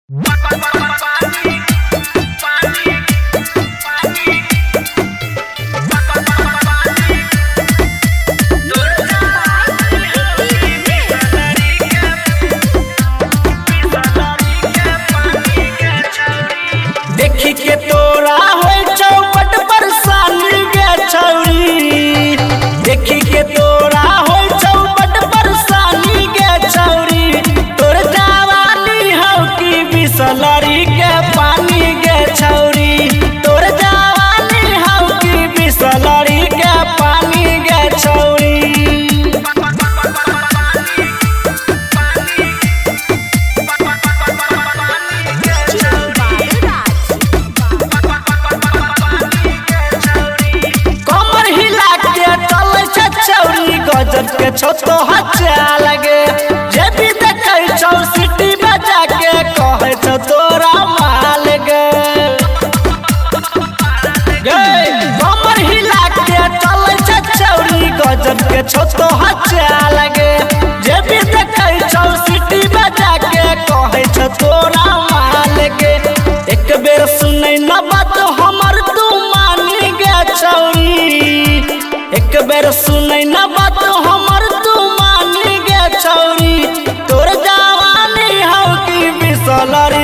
देखी के तोरा होय चौपट पर सानी गे छौरी, देखी के तोरा होय चौपट पर सानी गे छौरी, तोर जवानी हौ की बिसलरी के पानी गे छौरी, तोर जवानी हौ की बिसलरी के पानी गे छौरी। कमर हिला के चले छै छौरी, गजब के छौ तो हच्चा लगे, जे भी देखै छौ सिटी बजा के कहै छौ तोरा माल गे। कमर हिला के चले छै छौरी, गजब के छौ तो हच्चा लगे, जे भी देखै छौ सिटी बजा के कहै छौ तोरा माल गे। एक बेर सुनै न बात हमर तू मानी गे छौरी, एक बेर सुनै न बात हमर तू मानी गे छौरी, तोर जवानी हौ की बिसलरी